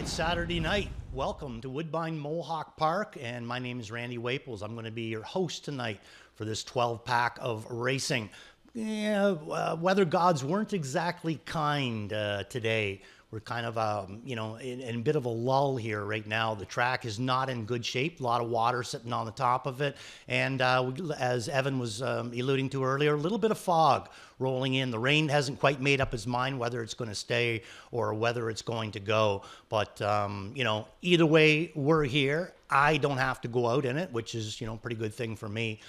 It's Saturday night. Welcome to Woodbine Mohawk Park, and my name is Randy Waples. I'm going to be your host tonight for this 12-pack of racing. Weather gods weren't exactly kind today. We're kind of, in a bit of a lull here right now. The track is not in good shape. A lot of water sitting on the top of it. And as Evan was alluding to earlier, a little bit of fog rolling in. The rain hasn't quite made up his mind whether it's going to stay or whether it's going to go. But, either way, we're here. I don't have to go out in it, which is, a pretty good thing for me,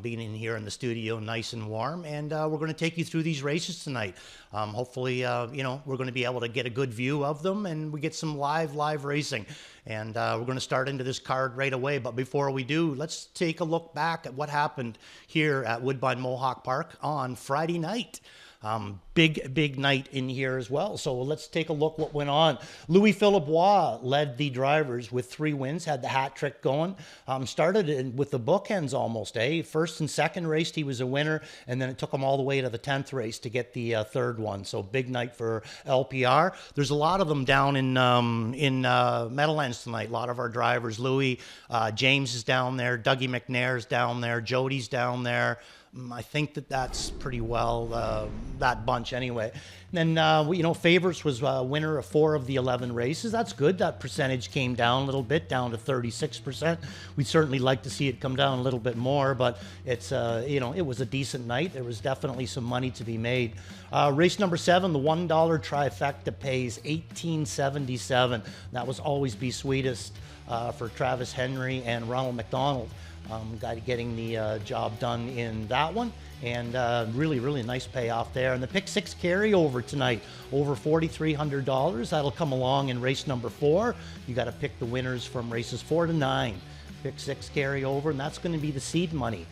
being in here in the studio nice and warm. And we're going to take you through these races tonight. Hopefully, we're going to be able to get a good view of them and we get some live racing. And we're going to start into this card right away. But before we do, let's take a look back at what happened here at Woodbine Mohawk Park on Friday night. Big night in here as well. So let's take a look what went on. Louis Philippois led the drivers with 3 wins, had the hat trick going. Started with the bookends almost, eh? First and second race, he was a winner, and then it took him all the way to the 10th race to get the third one. So big night for LPR. There's a lot of them down in Meadowlands tonight. A lot of our drivers. Louis, James is down there. Dougie McNair's down there. Jody's down there. I think that's pretty well that bunch anyway. And then, Favorites was winner of 4 of the 11 races. That's good. That percentage came down a little bit, down to 36%. We'd certainly like to see it come down a little bit more, but it's, it was a decent night. There was definitely some money to be made. Race number 7, the $1 trifecta pays $18.77. That was Always Be Sweetest for Travis Henry and Ronald McDonald. Getting the job done in that one, and really nice payoff there. And the pick 6 carryover tonight, over $4,300. That'll come along in race number 4. You got to pick the winners from races 4 to 9. Pick 6 carryover, and that's going to be the seed money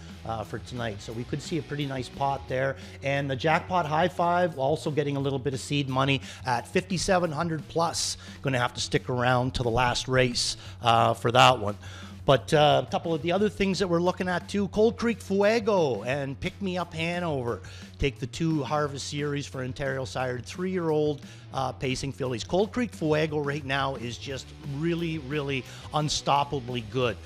for tonight. So we could see a pretty nice pot there. And the jackpot high five also getting a little bit of seed money at 5,700 plus. Going to have to stick around to the last race for that one. But a couple of the other things that we're looking at too, Cold Creek Fuego and Pick Me Up Hanover. Take the 2 Harvest Series for Ontario sired 3-year-old pacing fillies. Cold Creek Fuego right now is just really unstoppably good.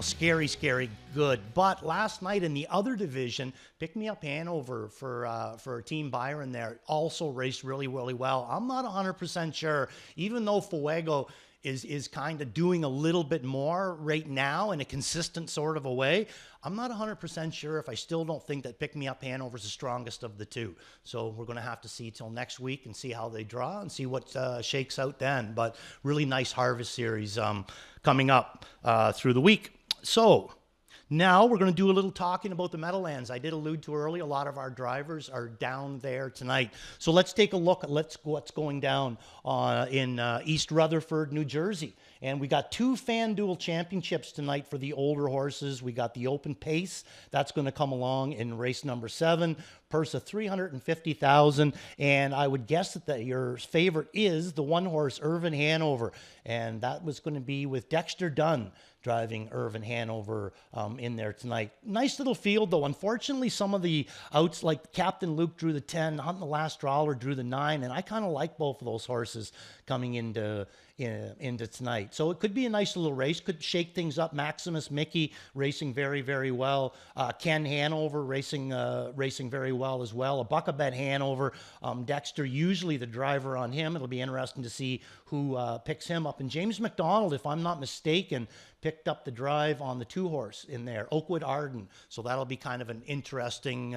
Scary good. But last night in the other division, Pick Me Up Hanover for Team Byron there also raced really well. I'm not 100% sure, even though Fuego is kind of doing a little bit more right now in a consistent sort of a way. I'm not 100% sure if I still don't think that Pick Me Up Hanover is the strongest of the 2. So we're going to have to see till next week and see how they draw and see what shakes out then. But really nice Harvest Series coming up through the week. So now we're going to do a little talking about the Meadowlands. I did allude to earlier, a lot of our drivers are down there tonight. So let's take a look at what's going down in East Rutherford, New Jersey. And we got 2 FanDuel championships tonight for the older horses. We got the Open Pace. That's going to come along in race number 7. Purse of $350,000. And I would guess that your favorite is the 1-horse Irvin Hanover. And that was going to be with Dexter Dunn driving Irvin Hanover in there tonight. Nice little field, though. Unfortunately, some of the outs, like Captain Luke drew the 10, Hunt the Last Trawler drew the 9, and I kind of like both of those horses coming into tonight. So it could be a nice little race, could shake things up. Maximus Mickey racing very well. Ken Hanover racing very well as well. A Buckabet Hanover. Dexter, usually the driver on him. It'll be interesting to see who picks him up. And James McDonald, if I'm not mistaken, picked up the drive on the 2-horse in there, Oakwood Arden. So that'll be kind of an interesting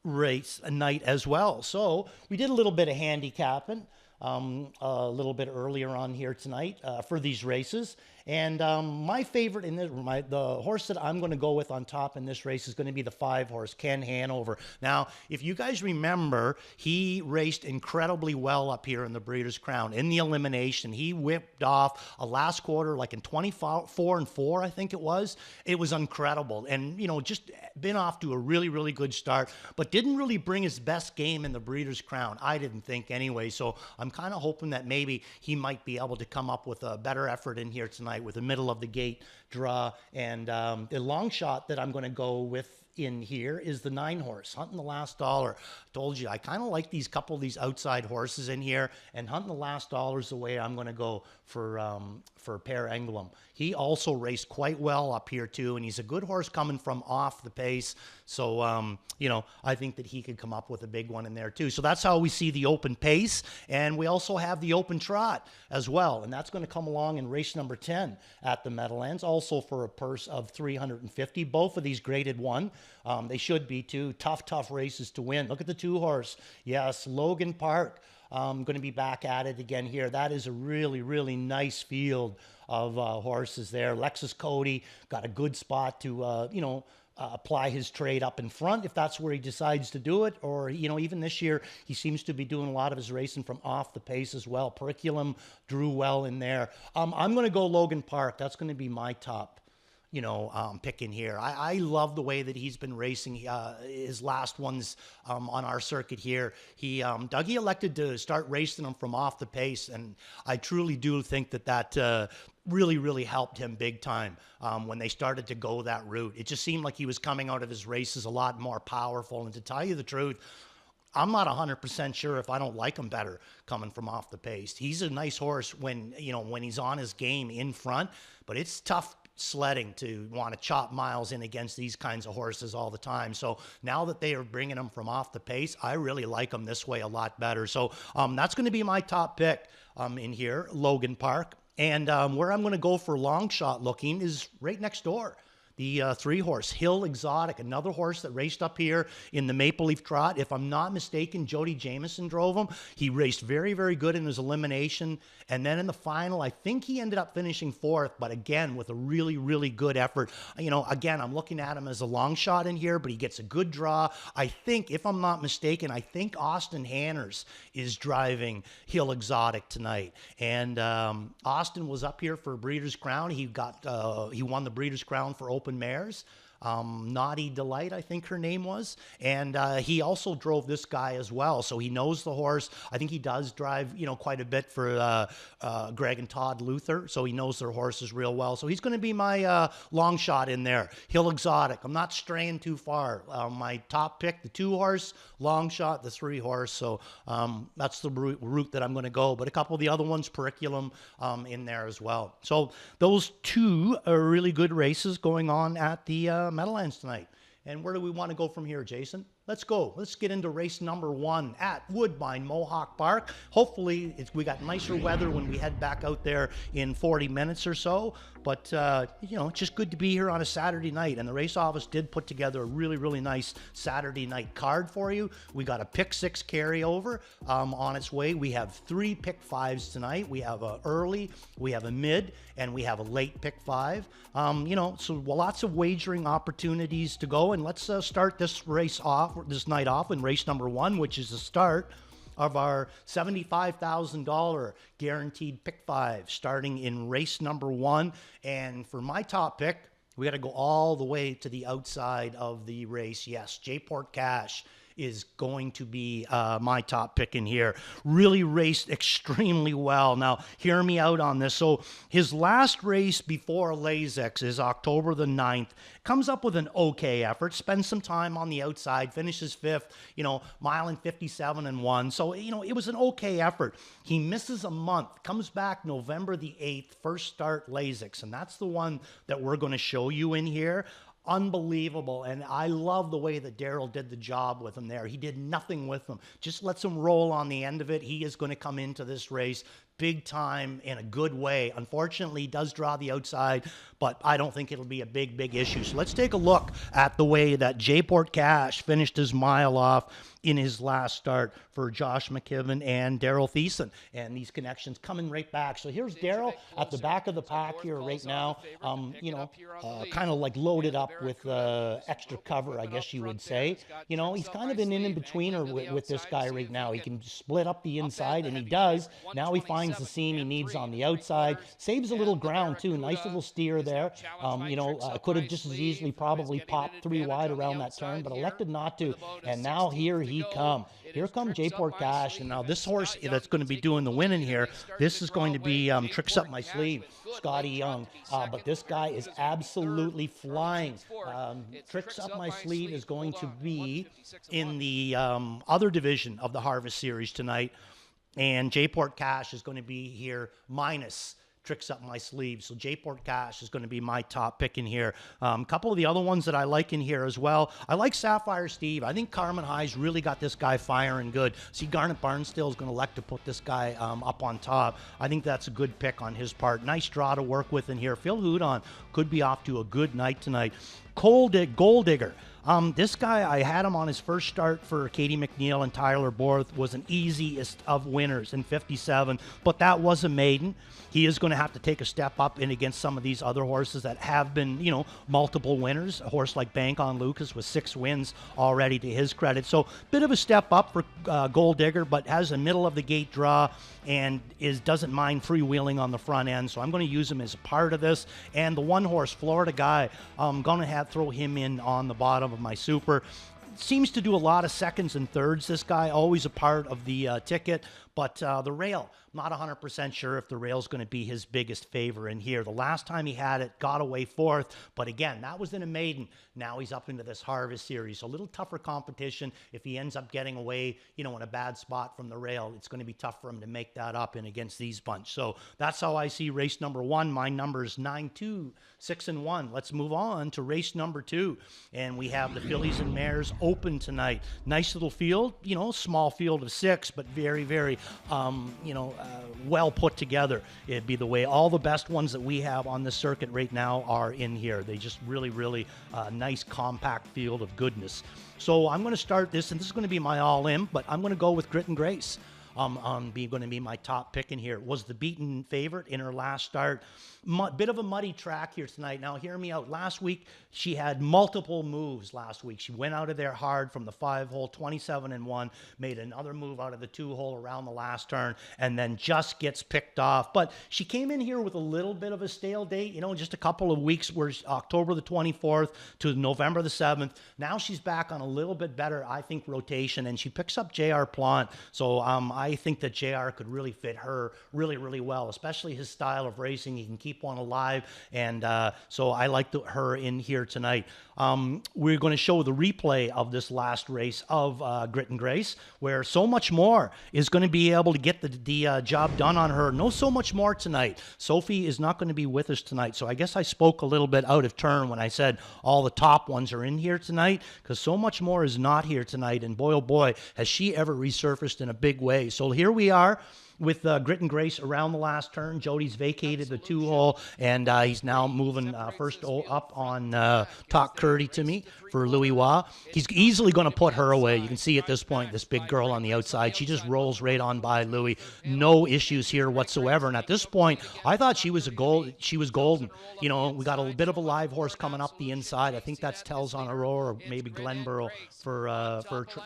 race night as well. So we did a little bit of handicapping a little bit earlier on here tonight for these races. And my favorite in this, the horse that I'm going to go with on top in this race is going to be the 5-horse, Ken Hanover. Now, if you guys remember, he raced incredibly well up here in the Breeders' Crown. In the elimination, he whipped off a last quarter like in 24-4, I think it was. It was incredible. And, just been off to a really good start, but didn't really bring his best game in the Breeders' Crown. I didn't think anyway. So I'm kind of hoping that maybe he might be able to come up with a better effort in here tonight with a middle of the gate draw. And the long shot that I'm going to go with in here is the 9 horse, Hunting the Last Dollar. I told you, I kind of like these couple of these outside horses in here, and Hunting the Last Dollar is the way I'm going to go for Per Englum. He also raced quite well up here too, and he's a good horse coming from off the pace. So, you know, I think that he could come up with a big one in there too. So that's how we see the open pace, and we also have the open trot as well, and that's going to come along in race number 10 at the Meadowlands, also for a purse of $350. Both of these graded 1. They should be too. Tough races to win. Look at the 2 horse. Yes, Logan Park. Going to be back at it again here. That is a really nice field of horses there. Lexus Cody got a good spot to, you know, apply his trade up in front if that's where he decides to do it. Or, you know, even this year, he seems to be doing a lot of his racing from off the pace as well. Periculum drew well in there. I'm going to go Logan Park. That's going to be my top, you know, pick in here. I love the way that he's been racing his last ones on our circuit here. Dougie elected to start racing them from off the pace, and I truly do think that really helped him big time when they started to go that route. It just seemed like he was coming out of his races a lot more powerful, and to tell you the truth, I'm not 100% sure if I don't like him better coming from off the pace. He's a nice horse when, you know, when he's on his game in front, but it's tough sledding to want to chop miles in against these kinds of horses all the time. So now that they are bringing them from off the pace, I really like them this way a lot better. So that's going to be my top pick in here, Logan Park. And where I'm going to go for long shot looking is right next door. The 3 horse, Hill Exotic, another horse that raced up here in the Maple Leaf Trot. If I'm not mistaken, Jody Jamieson drove him. He raced very good in his elimination. And then in the final, I think he ended up finishing 4th, but again, with a really good effort. You know, again, I'm looking at him as a long shot in here, but he gets a good draw. I think, if I'm not mistaken, I think Austin Hanners is driving Hill Exotic tonight. And Austin was up here for Breeders' Crown. He won the Breeders' Crown for Open Mares. Naughty Delight, I think her name was. And he also drove this guy as well. So he knows the horse. I think he does drive, you know, quite a bit for Greg and Todd Luther. So he knows their horses real well. So he's going to be my long shot in there. Hill Exotic. I'm not straying too far. My top pick, the 2 horse, long shot, the 3 horse. So that's the route that I'm going to go. But a couple of the other ones, Periculum in there as well. So those 2 are really good races going on at the Meadowlands tonight. And where do we want to go from here, Jason? Let's go. Let's get into race number 1 at Woodbine Mohawk Park. Hopefully, we got nicer weather when we head back out there in 40 minutes or so. But, you know, it's just good to be here on a Saturday night. And the race office did put together a really nice Saturday night card for you. We got a pick 6 carryover on its way. We have 3 pick 5s tonight. We have a early, we have a mid, and we have a late pick 5. You know, so lots of wagering opportunities to go. And let's start this night off in race number 1, which is the start of our $75,000 guaranteed pick 5, starting in race number 1. And for my top pick, we got to go all the way to the outside of the race. Yes, J-Port Cash is going to be my top pick in here. Really raced extremely well. Now, hear me out on this. So his last race before Lasix is October the 9th. Comes up with an okay effort, spends some time on the outside, finishes 5th, you know, mile in 57 and 1. So, you know, it was an okay effort. He misses a month, comes back November the 8th, first start Lasix, and that's the one that we're going to show you in here. Unbelievable. And I love the way that Daryl did the job with him there. He did nothing with him, just lets him roll on the end of it. He is going to come into this race big time in a good way. Unfortunately, he does draw the outside, but I don't think it'll be a big issue. So let's take a look at the way that J-Port Cash finished his mile off in his last start for Josh McKibben and Daryl Thiessen. And these connections coming right back. So here's Daryl at the back of the pack here right now, you know, kind of like loaded up with extra cover, I guess you would say. You know, he's kind of an in-betweener with this guy right now. He can split up the inside, and he does. Now he finds the seam he needs on the outside. Saves a little ground, too. Nice little steer there. You know, could have just as easily probably popped 3 wide around that turn, but elected not to. And now here he come. here come J-Port Cash, and now this horse that's going to be doing the winning here, this is going to be Tricks Up My Sleeve, Scotty Young, but this guy is absolutely flying. Tricks Up My Sleeve is going to be in the other division of the Harvest Series tonight, and J-Port Cash is going to be here minus Tricks Up My Sleeve. So J-Port Cash is going to be my top pick in here. A couple of the other ones that I like in here as well. I like Sapphire Steve. I think Carmen High's really got this guy firing good. See, Garnet Barnstill is going to elect to put this guy up on top. I think that's a good pick on his part. Nice draw to work with in here. Phil Houdon could be off to a good night tonight. Gold Digger. This guy, I had him on his first start for Katie McNeil and Tyler Borth, was an easiest of winners in 57, but that was a maiden. He is going to have to take a step up in against some of these other horses that have been, you know, multiple winners. A horse like Bank on Lucas with 6 wins already to his credit. So bit of a step up for Gold Digger, but has a middle of the gate draw and doesn't mind freewheeling on the front end. So I'm going to use him as a part of this. And the one horse, Florida Guy, I'm going to throw him in on the bottom of my super. Seems to do a lot of seconds and thirds, this guy, always a part of the ticket. But the rail, not 100% sure if the rail's going to be his biggest favor in here. The last time he had it, got away fourth. But again, that was in a maiden. Now he's up into this Harvest Series. So a little tougher competition. If he ends up getting away, you know, in a bad spot from the rail, it's going to be tough for him to make that up in against these bunch. So that's how I see race number 1. My number is 9, 2, 6, and 1. Let's move on to race number 2. And we have the fillies and mares open tonight. Nice little field, you know, small field of 6, but very, very well put together. It'd be the way all the best ones that we have on the circuit right now are in here. They just really, really nice compact field of goodness. So I'm going to start this, and this is going to be my all-in, but I'm going to go with Grit and Grace. Going to be my top pick in here. Was the beaten favorite in her last start. Bit of a muddy track here tonight. Now, hear me out. Last week, she had multiple moves last week. She went out of there hard from the 5-hole, 27-1, made another move out of the 2-hole around the last turn, and then just gets picked off. But she came in here with a little bit of a stale date, you know, just a couple of weeks, where October the 24th to November the 7th. Now she's back on a little bit better, I think, rotation, and she picks up J.R. Plant. So I think that JR could really fit her really, really well, especially his style of racing. He can keep one alive, and so I like her in here tonight. We're going to show the replay of this last race of Grit and Grace, where So Much More is going to be able to get the job done on her. No So Much More tonight. Sophie is not going to be with us tonight, so I guess I spoke a little bit out of turn when I said all the top ones are in here tonight, because So Much More is not here tonight, and boy, oh boy, has she ever resurfaced in a big way. So here we are with Grit and Grace around the last turn. Jody's vacated the 2-hole, and he's now moving first up on Talk Curdy to Me for Louis Wah. He's easily going to put her away. You can see at this point, this big girl on the outside, she just rolls right on by Louis. No issues here whatsoever. And at this point, I thought she was golden. You know, we got a bit of a live horse coming up the inside. I think that's Tells on a Roll, or maybe Glenborough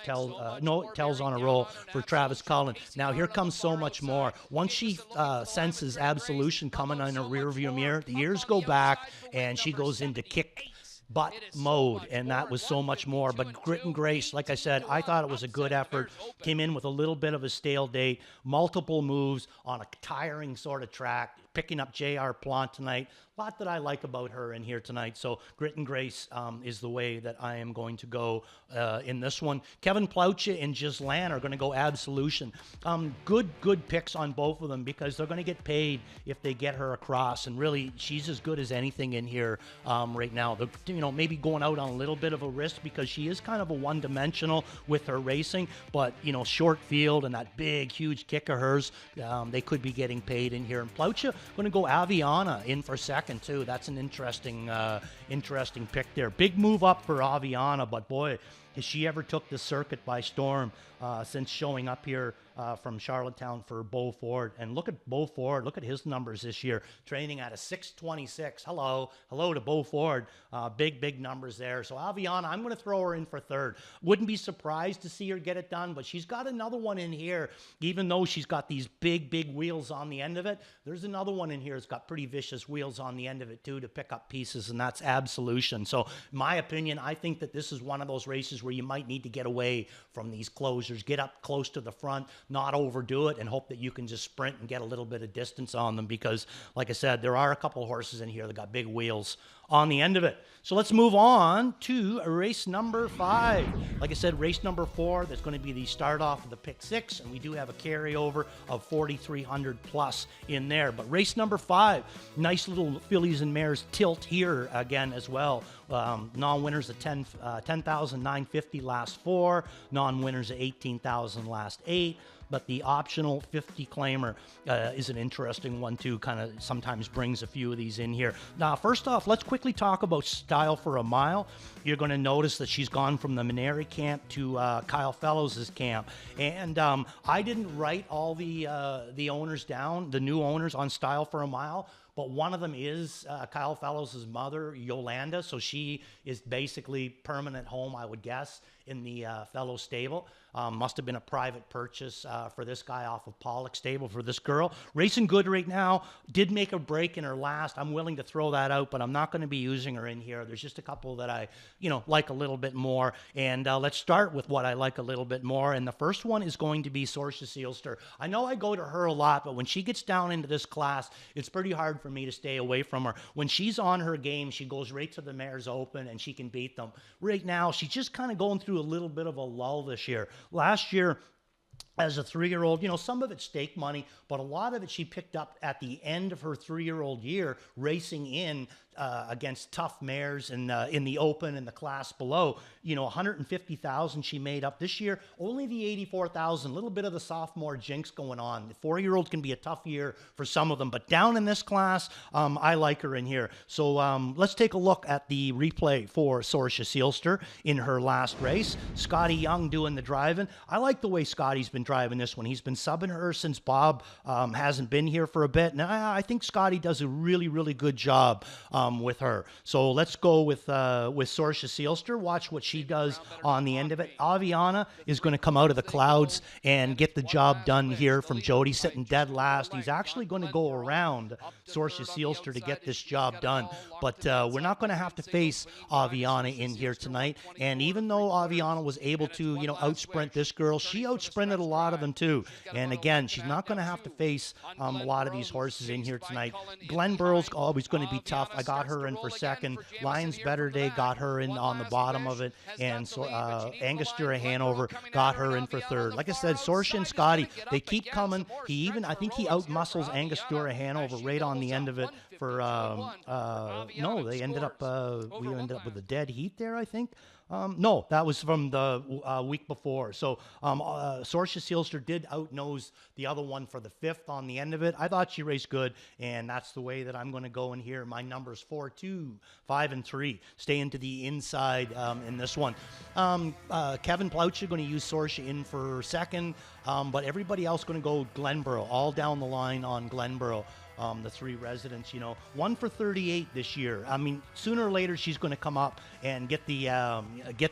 Tells on a Roll for Travis Cullen. Now here comes So Much More. Once she senses Absolution coming on her rearview mirror, the ears go back and she goes into kick butt mode, and that was So Much More. But Grit and Grace, like I said, I thought it was a good effort. Came in with a little bit of a stale date, multiple moves on a tiring sort of track, picking up J.R. Plant tonight. A lot that I like about her in here tonight. So Grit and Grace is the way that I am going to go in this one. Kevin Plaucha and Gislan are going to go Absolution. Good picks on both of them, because they're going to get paid if they get her across. And really, she's as good as anything in here right now. They're, maybe going out on a little bit of a risk, because she is kind of a one-dimensional with her racing. But, short field and that big, huge kick of hers, they could be getting paid in here. And Plaucha going to go Aviana in for second too. That's an interesting pick there. Big move up for Aviana, but boy, has she ever took the circuit by storm since showing up here from Charlottetown for Beau Ford. And look at Beau Ford. Look at his numbers this year. Training at a 626. Hello to Beau Ford. Big numbers there. So Aviana, I'm going to throw her in for third. Wouldn't be surprised to see her get it done, but she's got another one in here. Even though she's got these big wheels on the end of it, there's another one in here that's got pretty vicious wheels on the end of it too to pick up pieces, and that's Absolution. So in my opinion, I think that this is one of those races races where you might need to get away from these closers, get up close to the front, not overdo it, and hope that you can just sprint and get a little bit of distance on them because, like I said, there are a couple of horses in here that got big wheels on the end of it. So let's move on to race number 5. Like I said, race number 4, that's going to be the start off of the pick 6, and we do have a carryover of 4,300 plus in there. But race number 5, nice little fillies and mares tilt here again as well. Non-winners at 10,950 last 4, non-winners at 18,000 last 8. But the optional 50 claimer is an interesting one too, kind of sometimes brings a few of these in here. Now, first off, let's quickly talk about Style for a Mile. You're going to notice that she's gone from the Maneri camp to Kyle Fellows' camp. And I didn't write all the owners down, the new owners on Style for a Mile, but one of them is Kyle Fellows' mother, Yolanda. So she is basically permanent home, I would guess, in the Fellows stable. Must have been a private purchase for this guy off of Pollock stable for this girl. Racing good right now. Did make a break in her last. I'm willing to throw that out, but I'm not going to be using her in here. There's just a couple that I, like a little bit more. And let's start with what I like a little bit more. And the first one is going to be Sorcia Sealster. I know I go to her a lot, but when she gets down into this class, it's pretty hard for me to stay away from her. When she's on her game, she goes right to the mares open and she can beat them. Right now, she's just kind of going through a little bit of a lull this year. Last year, as a 3-year-old, some of it's stake money, but a lot of it she picked up at the end of her 3-year-old year, racing in against tough mares in the open and the class below. 150,000 she made up this year. Only the 84,000. A little bit of the sophomore jinx going on. The 4-year-old can be a tough year for some of them, but down in this class, I like her in here. So let's take a look at the replay for Sorcia Sealster in her last race. Scotty Young doing the driving. I like the way Scotty's been driving this one. He's been subbing her since Bob hasn't been here for a bit. And I think Scotty does a really, really good job with her. So let's go with Sorcia Sealster. Watch what she does on the end of it. Aviana is going to come out of the clouds and get the job done here from Jody sitting dead last. He's actually going to go around Sorcia Sealster to get this job done. But we're not going to have to face Aviana in here tonight. And even though Aviana was able to, outsprint this girl, she outsprinted a lot of them too. And again, she's not going to have to face a lot of these horses in here tonight. Glenborough's always going to be tough. I got her in for second. Lions Better Day got her in on the bottom of it. And so Angus Dura Hanover got her in for third. Like I said, Sorcia and Scotty, they keep coming. I think he outmuscles Angus Dura Hanover right on the end of it for, no, they ended up, we ended up with a dead heat there, I think. No, that was from the week before. So Sorcia Sealster did outnose the other one for the 5th on the end of it. I thought she raced good, and that's the way that I'm going to go in here. My numbers 4, 2, 5, and 3. Stay into the inside in this one. Kevin Ploucher going to use Sorcia in for second, but everybody else going to go Glenborough, all down the line on Glenborough. The 3 residents, 1 for 38 this year. I mean, sooner or later she's going to come up and get the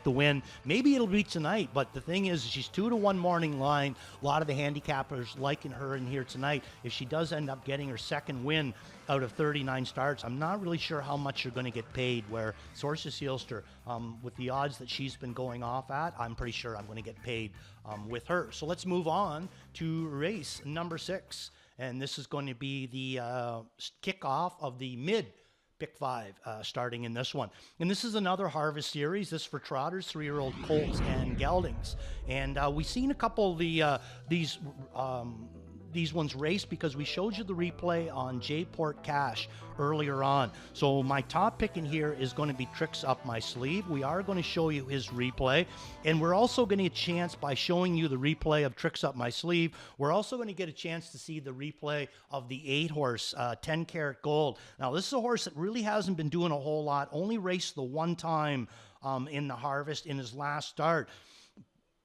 win. Maybe it'll be tonight, but the thing is, she's 2-to-1 morning line. A lot of the handicappers liking her in here tonight. If she does end up getting her second win out of 39 starts, I'm not really sure how much you're going to get paid. Where Sorcia Sealster, with the odds that she's been going off at, I'm pretty sure I'm going to get paid with her. So let's move on to race number 6. And this is going to be the kickoff of the mid pick 5 starting in this one. And this is another harvest series. This for trotters, 3-year-old colts and geldings. And we've seen a couple of these ones race because we showed you the replay on J-Port Cash earlier on. So my top pick in here is going to be Tricks Up My Sleeve. We are going to show you his replay, and we're also going to get a chance, by showing you the replay of Tricks Up My Sleeve, we're also going to get a chance to see the replay of the 8-horse 10 Karat Gold. Now this is a horse that really hasn't been doing a whole lot, only raced the one time in the harvest in his last start.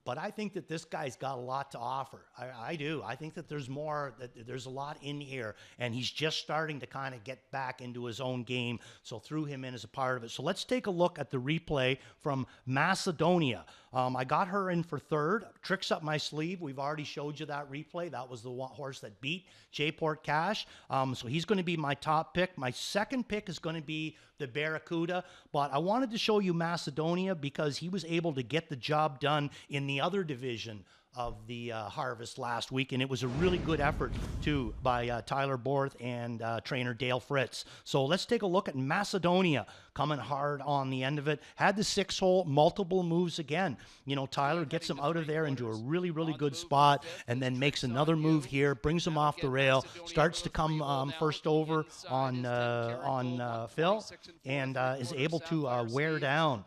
But I think that this guy's got a lot to offer. I do. I think that there's more, that there's a lot in here, and he's just starting to kind of get back into his own game, so threw him in as a part of it. So let's take a look at the replay from Macedonia. I got her in for third. Tricks up my sleeve. We've already showed you that replay. That was the horse that beat J-Port Cash. So he's going to be my top pick. My second pick is going to be the Barracuda. But I wanted to show you Macedonia because he was able to get the job done in the other division of the harvest last week, and it was a really good effort too by Tyler Borth and trainer Dale Fritz. So let's take a look at Macedonia coming hard on the end of it. Had the 6-hole, multiple moves again. You know, Tyler gets him out of there into a really, really good spot, and then makes another move here, brings him off the rail, starts to come first over on Phil, and is able to wear down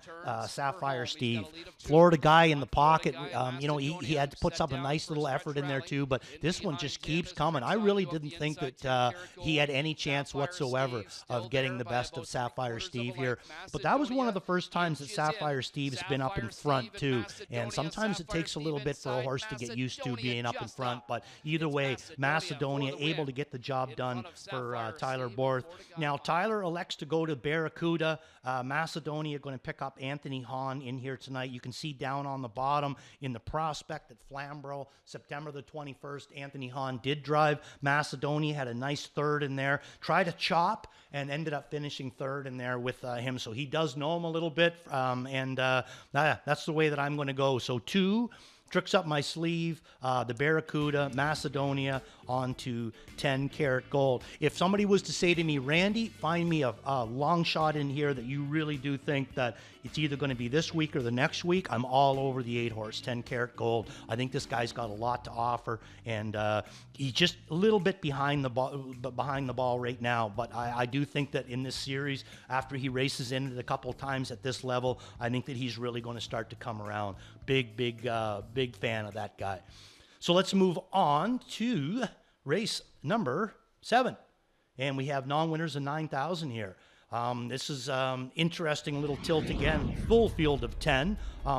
Sapphire Steve. Florida guy in the pocket. You know, he had to put up a nice little effort in there too, but this one just keeps coming. I really didn't think that he had any chance whatsoever of getting the best of Sapphire Steve here, but that was one of the first times that Sapphire Steve's been up in front too, and sometimes it takes a little bit for a horse to get used to being up in front, but either way, Macedonia able to get the job done for Tyler Borth. Now, Tyler elects to go to Barracuda. Macedonia going to pick up Anthony Hahn in here tonight. You can see down on the bottom in the prospect at Flamborough, September the 21st, Anthony Hahn did drive Macedonia, had a nice third in there, tried to chop, and ended up finishing third in there with him. So he does know him a little bit, and that's the way that I'm going to go. So 2 tricks up my sleeve, the Barracuda, Macedonia, on to 10 Karat Gold. If somebody was to say to me, Randy, find me a long shot in here that you really do think that it's either going to be this week or the next week, I'm all over the 8-horse, 10 Karat Gold. I think this guy's got a lot to offer, and he's just a little bit behind the ball right now. But I do think that in this series, after he races in it a couple times at this level, I think that he's really going to start to come around. Big fan of that guy. So let's move on to race number 7. And we have non-winners of 9,000 here. This is interesting little tilt again, full field of 10.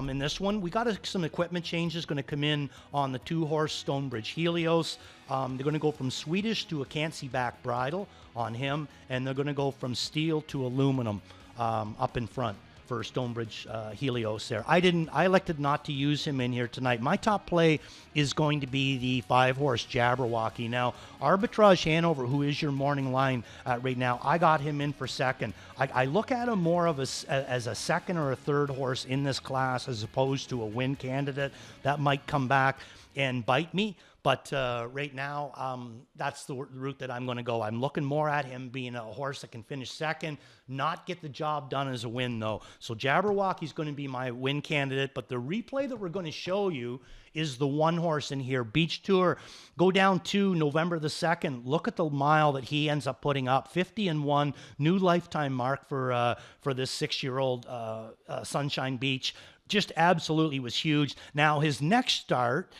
In this one, we got some equipment changes going to come in on the 2-horse Stonebridge Helios. They're going to go from Swedish to a can't-see back bridle on him, and they're going to go from steel to aluminum up in front for Stonebridge Helios there. I elected not to use him in here tonight. My top play is going to be the 5-horse Jabberwocky. Now, Arbitrage Hanover, who is your morning line right now, I got him in for second. I look at him more of as a second or a third horse in this class as opposed to a win candidate. That might come back and bite me. But right now, that's the route that I'm going to go. I'm looking more at him being a horse that can finish second, not get the job done as a win, though. So Jabberwocky's going to be my win candidate. But the replay that we're going to show you is the 1 horse in here, Beach Tour. Go down to November the 2nd. Look at the mile that he ends up putting up, 50-1, new lifetime mark for this 6-year-old Sunshine Beach. Just absolutely was huge. Now, his next start,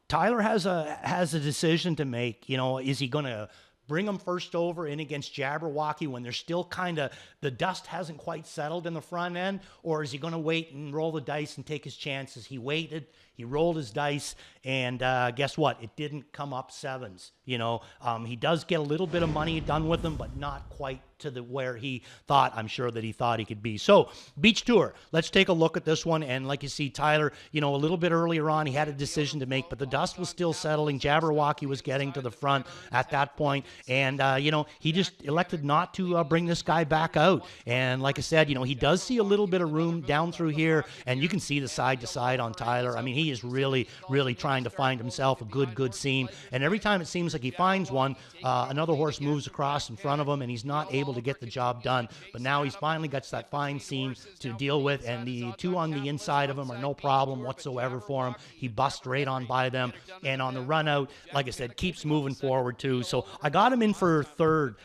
Tyler has a decision to make. You know, is he going to bring him first over in against Jabberwocky when there's still kind of, the dust hasn't quite settled in the front end, or is he going to wait and roll the dice and take his chances? He waited, he rolled his dice, and guess what? It didn't come up 7s. You know, he does get a little bit of money done with them, but not quite to where he thought, I'm sure that he thought he could be. So, Beach Tour, let's take a look at this one. And like you see, Tyler, you know, a little bit earlier on, he had a decision to make, but the dust was still settling. Jabberwocky was getting to the front at that point. And, you know, he just elected not to bring this guy back out. And like I said, you know, he does see a little bit of room down through here, and you can see the side to side on Tyler. I mean, he is really, really trying to find himself a good seam. And every time it seems like he finds one, another horse moves across in front of him, and he's not able to get the job done. But now he's finally got that fine seam to deal with, and the 2 on the inside of him are no problem whatsoever for him. He busts right on by them, and on the run out, like I said, keeps moving forward too. So I got him in for third,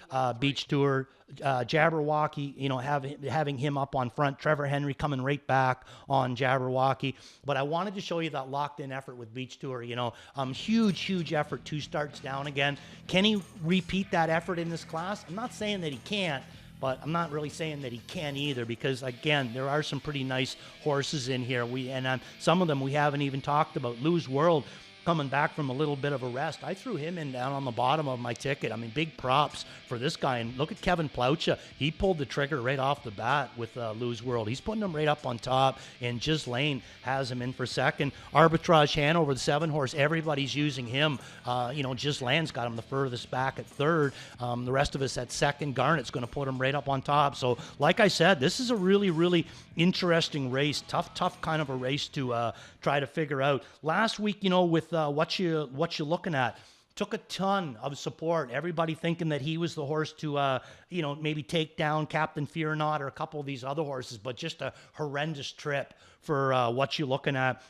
Beach Tour. Jabberwocky, you know, having him up on front. Trevor Henry coming right back on Jabberwocky. But I wanted to show you that locked-in effort with Beach Tour. You know, huge effort, 2 starts down again. Can he repeat that effort in this class? I'm not saying that he can't, but I'm not really saying that he can either, because again, there are some pretty nice horses in here. And some of them we haven't even talked about. Lou's World, coming back from a little bit of a rest. I threw him in down on the bottom of my ticket. I mean, big props for this guy. And look at Kevin Plaucha. He pulled the trigger right off the bat with Lose World. He's putting him right up on top, and Giz Lane has him in for second. Arbitrage Hanover, the 7-horse, everybody's using him. Giz Lane's got him the furthest back at third. The rest of us at second. Garnett's going to put him right up on top. So, like I said, this is a really, really interesting race. Tough kind of a race to try to figure out. Last week, with what you're looking at, took a ton of support. Everybody thinking that he was the horse to, maybe take down Captain Fear Not or a couple of these other horses, but just a horrendous trip for what you're looking at.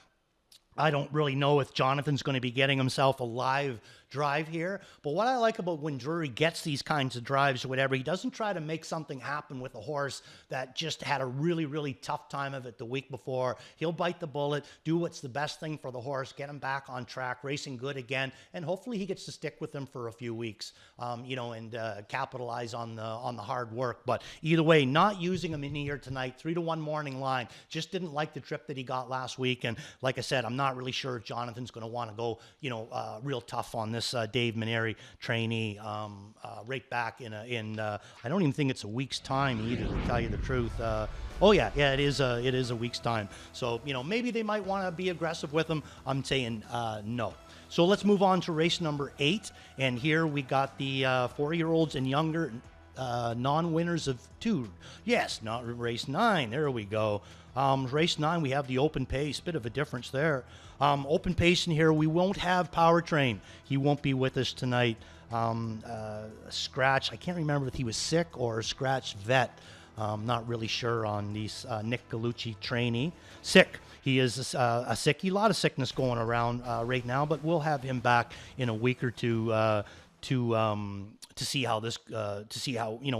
I don't really know if Jonathan's going to be getting himself a live drive here. But what I like about when Drury gets these kinds of drives or whatever, he doesn't try to make something happen with a horse that just had a really, really tough time of it the week before. He'll bite the bullet, do what's the best thing for the horse, get him back on track, racing good again, and hopefully he gets to stick with him for a few weeks, and capitalize on the hard work. But either way, not using him in here tonight. 3-1 morning line. Just didn't like the trip that he got last week. And like I said, I'm not really sure if Jonathan's going to want to go, real tough on this Dave Maneri trainee right back in I don't even think it's a week's time either, to tell you the truth. It is a week's time. So maybe they might want to be aggressive with him. I'm saying no. So let's move on to race number 8, and here we got the 4-year-olds and younger non-winners of 2. Yes, not race 9. There we go. Race 9, we have the Open Pace. Bit of a difference there. Open Pace in here, we won't have Powertrain. He won't be with us tonight. Scratch, I can't remember if he was sick or Scratch Vet. Not really sure on these Nick Gallucci trainee. Sick. He is a sickie. A lot of sickness going around right now, but we'll have him back in a week or two to see how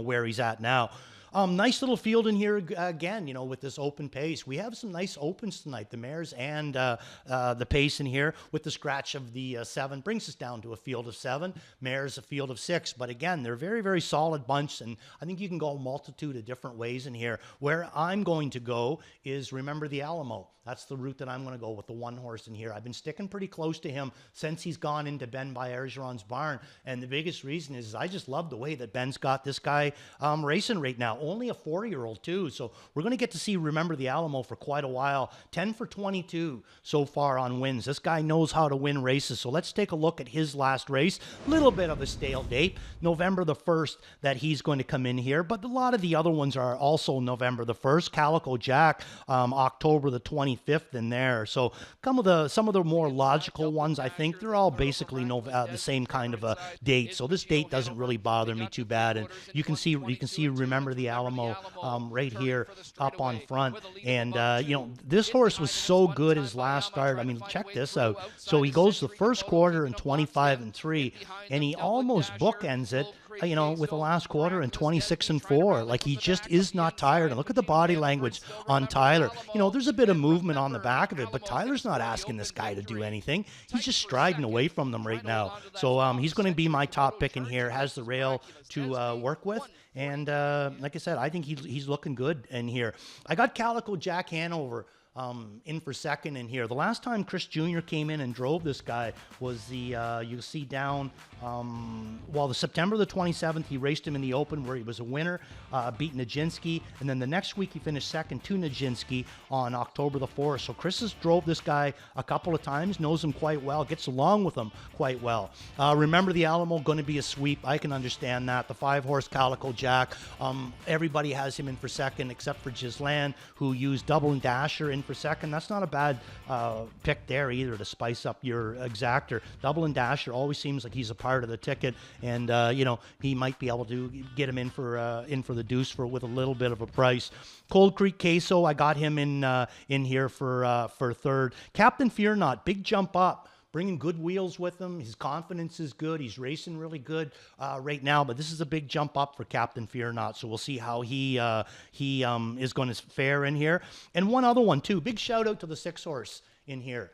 where he's at now. Nice little field in here again, with this Open Pace. We have some nice opens tonight, the mares and the pace in here with the scratch of the 7. Brings us down to a field of 7. Mares, a field of 6. But again, they're very, very solid bunch, and I think you can go a multitude of different ways in here. Where I'm going to go is Remember the Alamo. That's the route that I'm going to go with the 1 horse in here. I've been sticking pretty close to him since he's gone into Ben by Ergeron's barn. And the biggest reason is I just love the way that Ben's got this guy racing right now. Only a 4-year-old too. So we're going to get to see Remember the Alamo for quite a while. 10 for 22 so far on wins. This guy knows how to win races. So let's take a look at his last race. Little bit of a stale date. November the 1st that he's going to come in here. But a lot of the other ones are also November the 1st. Calico Jack, October the 25th in there. So some of the more logical ones, I think, they're all basically the same kind of a date. So this date doesn't really bother me too bad. And you can see Remember the Alamo right here up on front. And this horse was so good his last start. I mean, check this out. So he goes the first quarter in 25-3, and he almost bookends it, with the last quarter in 26-4. Like, he just is not tired. And look at the body language on Tyler. There's a bit of movement on the back of it, but Tyler's not asking this guy to do anything. He's just striding away from them right now. So he's going to be my top pick in here. Has the rail to work with. And like I said, I think he's looking good in here. I got Calico Jack Hanover in for second in here. The last time Chris Jr. came in and drove this guy was you see down, the September the 27th, he raced him in the Open where he was a winner, beat Nijinsky, and then the next week he finished second to Nijinsky on October the 4th. So Chris has drove this guy a couple of times, knows him quite well, gets along with him quite well. Remember the Alamo, going to be a sweep. I can understand that. The 5-horse Calico Jack, everybody has him in for second except for Gislan, who used Double and Dasher in for second. That's not a bad pick there either to spice up your exactor. Double and Dasher always seems like he's a part of the ticket, and he might be able to get him in for the deuce with a little bit of a price. Cold Creek Queso, I got him in here for third. Captain Fear Not, big jump up. Bringing good wheels with him. His confidence is good. He's racing really good right now, but this is a big jump up for Captain Fear Not. So we'll see how he is going to fare in here. And one other one too. Big shout out to the 6-horse in here.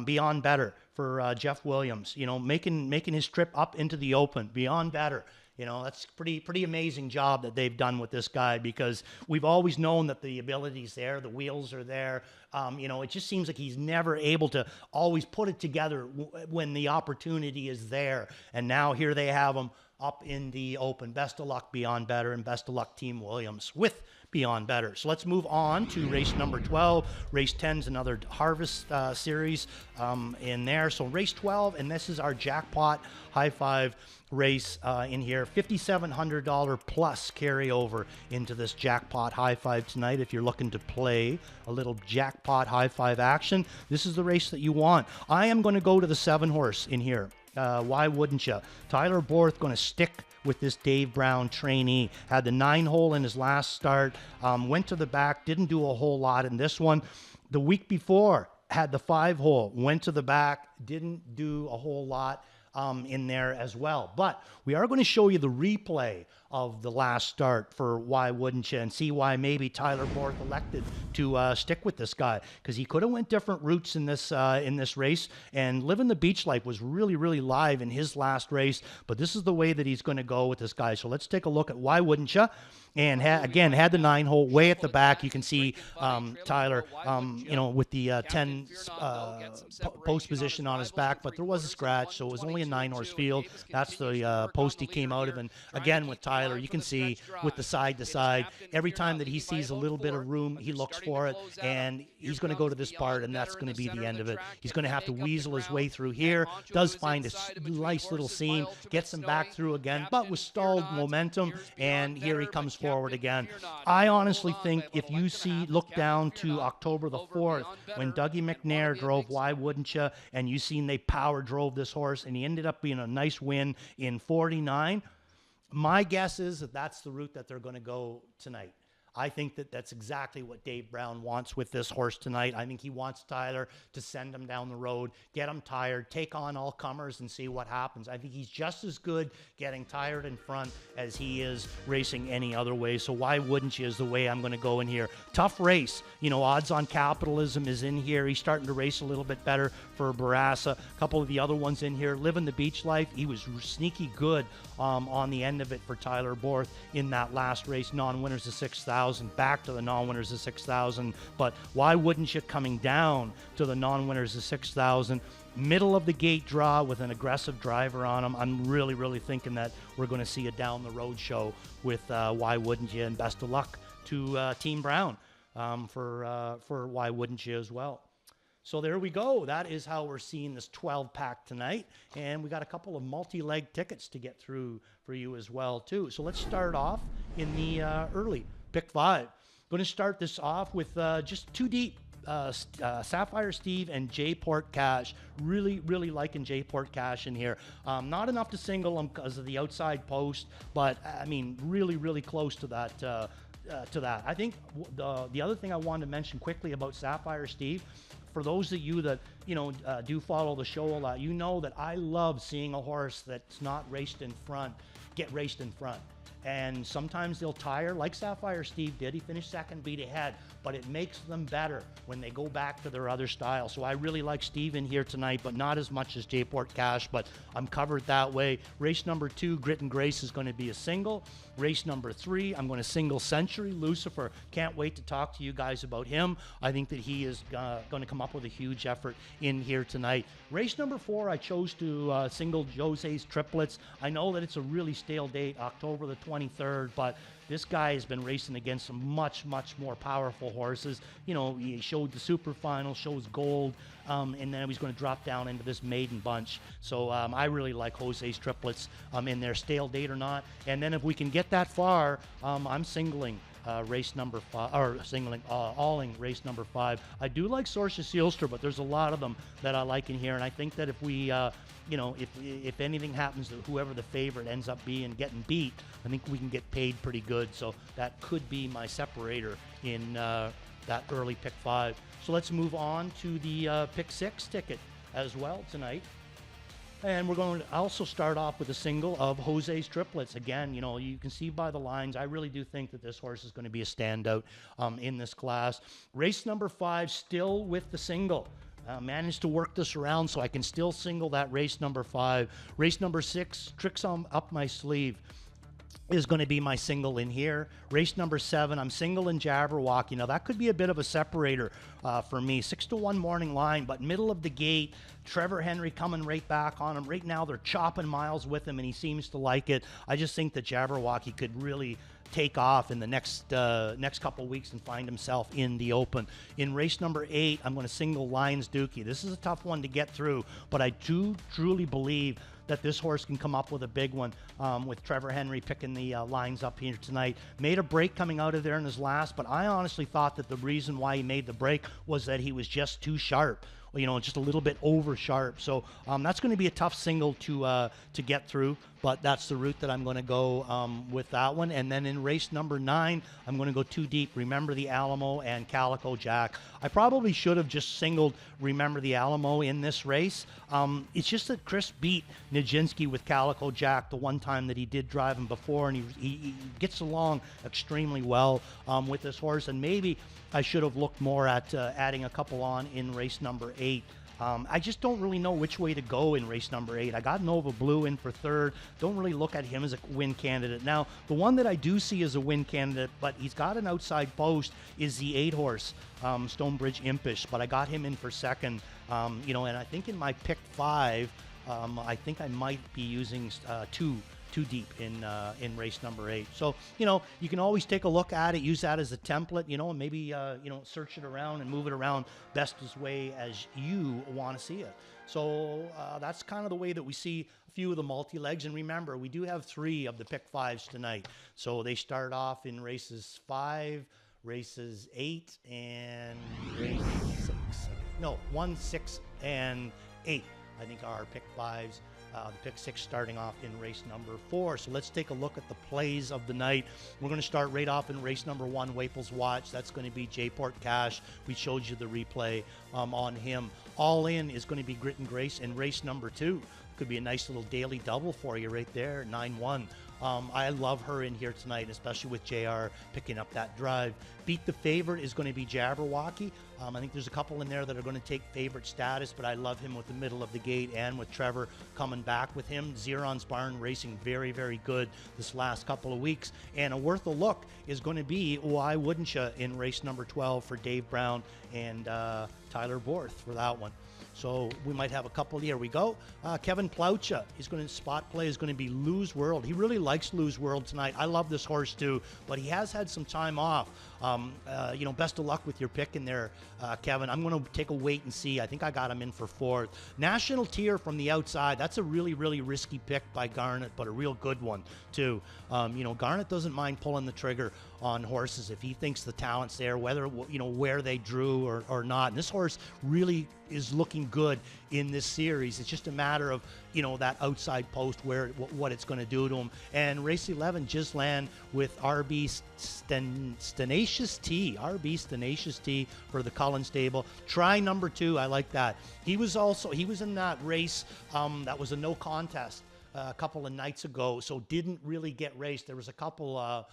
Beyond Better for Jeff Williams. Making his trip up into the Open. Beyond Better. You know, that's pretty amazing job that they've done with this guy, because we've always known that the ability's there, the wheels are there. You know, it just seems like he's never able to always put it together when the opportunity is there. And now here they have him up in the open. Best of luck, Beyond Better, and best of luck, Team Williams, with Beyond Better. So let's move on to race number 12. Race 10 is another Harvest series in there. So race 12, and this is our jackpot high five race in here. $5,700 plus carryover into this jackpot high five tonight. If you're looking to play a little jackpot high five action, this is the race that you want. I am going to go to the 7 horse in here. Why wouldn't you? Tyler Borth going to stick with this Dave Brown trainee. Had the 9-hole in his last start, went to the back, didn't do a whole lot in this one. The week before, had the 5-hole, went to the back, didn't do a whole lot in there as well. But we are going to show you the replay of the last start for Why Wouldn't You, and see why maybe Tyler Borth elected to stick with this guy, because he could have went different routes in this race, and Living the Beach Life was really live in his last race, but this is the way that he's going to go with this guy. So let's take a look at Why Wouldn't You. And again, had the 9-hole way at the back. You can see Tyler, you know, with the 10 post position on his back, but there was a scratch, so it was only a 9-horse field. That's the post he came out of. And again, with Tyler, you can see with the side to side, every time that he sees a little bit of room, he looks for it, and he's going to go to this part, and that's going to be the end of it. He's going to have to weasel his way through here. Does find a nice little seam, gets him back through again, but with stalled momentum, and here he comes forward again. I honestly think if you look down to October the 4th, when Dougie McNair drove Why Wouldn't You, and you seen they power drove this horse, and he ended up being a nice win in 49. My guess is that that's the route that they're going to go tonight. I think that that's exactly what Dave Brown wants with this horse tonight. I think he wants Tyler to send him down the road, get him tired, take on all comers, and see what happens. I think he's just as good getting tired in front as he is racing any other way. So Why Wouldn't You is the way I'm going to go in here. Tough race. You know, Odds on Capitalism is in here. He's starting to race a little bit better for Barassa. A couple of the other ones in here. Living the Beach Life. He was sneaky good on the end of it for Tyler Borth in that last race. Non-winners of 6,000. Back to the non-winners of 6,000, but Why Wouldn't You coming down to the non-winners of 6,000, middle of the gate draw with an aggressive driver on him. I'm really thinking that we're going to see a down the road show with Why Wouldn't You, and best of luck to Team Brown for Why Wouldn't You as well. So there we go. That is how we're seeing this 12-pack tonight. And we got a couple of multi-leg tickets to get through for you as well, too. So let's start off in the early pick 5. Going to start this off with just 2 deep. Sapphire Steve and J-Port Cash. Really liking J-Port Cash in here. Not enough to single him because of the outside post, but I mean, really close to that. I think the other thing I wanted to mention quickly about Sapphire Steve, for those of you that do follow the show a lot, you know that I love seeing a horse that's not raced in front get raced in front. And sometimes they'll tire, like Sapphire Steve did. He finished second, beat ahead, but it makes them better when they go back to their other style. So I really like Steve in here tonight, but not as much as J-Port Cash, but I'm covered that way. Race number 2, Grit and Grace, is going to be a single. Race number 3, I'm going to single Century Lucifer. Can't wait to talk to you guys about him. I think that he is going to come up with a huge effort in here tonight. Race number 4, I chose to single Jose's Triplets. I know that it's a really stale date, October the 23rd, but this guy has been racing against some much more powerful horses. You know, he showed the super final, shows gold, and then he's going to drop down into this maiden bunch. So I really like Jose's Triplets in their stale date or not. And then if we can get that far, I'm singling race number 5, or singling, alling race number 5. I do like Sorcia Sealster, but there's a lot of them that I like in here, and I think that if we, if anything happens to whoever the favorite ends up being getting beat, I think we can get paid pretty good. So that could be my separator in that early pick 5. So let's move on to the pick 6 ticket as well tonight. And we're going to also start off with a single of Jose's Triplets. Again, you can see by the lines, I really do think that this horse is going to be a standout in this class. Race number 5, still with the single. Managed to work this around so I can still single that race number 5. Race number 6, tricks up my sleeve. is going to be my single in here. Race number 7, I'm single in Jabberwocky. Now that could be a bit of a separator for me. 6-1 morning line, but middle of the gate. Trevor Henry coming right back on him. Right now they're chopping miles with him, and he seems to like it. I just think that Jabberwocky could really take off in the next couple weeks and find himself in the open. In race number 8, I'm going to single Lions Dookie. This is a tough one to get through, but I do truly believe that this horse can come up with a big one with Trevor Henry picking the lines up here tonight. Made a break coming out of there in his last, but I honestly thought that the reason why he made the break was that he was just too sharp. You know, just a little bit over sharp. So that's going to be a tough single to get through, but that's the route that I'm going to go with that one. And then in race number 9, I'm going to go too deep. Remember the Alamo and Calico Jack. I probably should have just singled Remember the Alamo in this race. It's just that Chris beat Nijinsky with Calico Jack the one time that he did drive him before, and he gets along extremely well with this horse. And maybe I should have looked more at adding a couple on in race number 8. I just don't really know which way to go in race number 8. I got Nova Blue in for 3rd. Don't really look at him as a win candidate. Now, the one that I do see as a win candidate, but he's got an outside post, is the 8-horse, Stonebridge Impish. But I got him in for 2nd. You know, and I think in my pick 5, I think I might be using too deep in race number 8. So, you know, you can always take a look at it, use that as a template, you know, and maybe, you know, search it around and move it around best as way as you want to see it. So that's kind of the way that we see a few of the multi-legs. And remember, we do have 3 of the pick 5s tonight. So they start off in races 5, races 8, and race 6. No, 1, 6, and 8. I think are our pick 5s. The pick 6 starting off in race number 4. So let's take a look at the plays of the night. We're going to start right off in race number 1, Waples Watch. That's going to be J-Port Cash. We showed you the replay on him. All in is going to be Grit and Grace in race number 2. Could be a nice little daily double for you right there, 9-1. I love her in here tonight, especially with JR picking up that drive. Beat the Favorite is going to be Jabberwocky. I think there's a couple in there that are going to take favorite status, but I love him with the middle of the gate and with Trevor coming back with him. Zeron's Barn racing very, very good this last couple of weeks. And a worth a look is going to be Why Wouldn't You in race number 12 for Dave Brown and Tyler Borth for that one. So we might have a couple. Here we go. Kevin Plaucha, he's going to spot play, is going to be Lose World. He really likes Lose World tonight. I love this horse too, but he has had some time off. You know, best of luck with your pick in there, Kevin. I'm going to take a wait and see. I think I got him in for 4th. National Tier from the outside. That's a really, really risky pick by Garnet, but a real good one too. You know, Garnet doesn't mind pulling the trigger on horses if he thinks the talent's there, whether, you know, where they drew or not. And this horse really is looking good in this series. It's just a matter of, you know, that outside post, where what it's going to do to him. And race 11, Gizland with RB Tenacious T for the Cullen stable. Try number 2. I like that. He was in that race that was a no contest a couple of nights ago, so didn't really get raced. There was a couple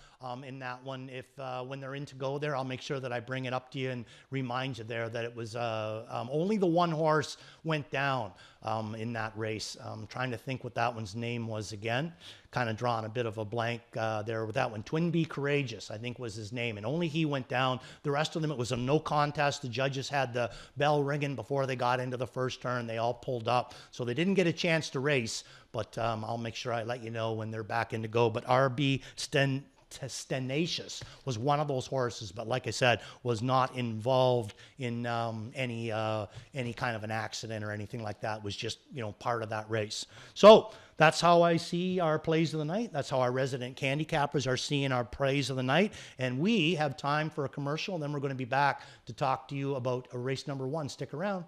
in that one. If when they're in to go there, I'll make sure that I bring it up to you and remind you there that it was only the one horse went down in that race. I'm trying to think what that one's name was again. Kind of drawn a bit of a blank there with that one. Twin B Courageous, I think was his name, and only he went down. The rest of them, it was a no contest. The judges had the bell ringing before they got into the first turn. They all pulled up, so they didn't get a chance to race, but I'll make sure I let you know when they're back in to go. But RB Tenacious was one of those horses, but like I said, was not involved in any kind of an accident or anything like that. It was just, you know, part of that race. So that's how I see our plays of the night. That's how our resident candy cappers are seeing our plays of the night. And we have time for a commercial, and then we're going to be back to talk to you about race number 1. Stick around.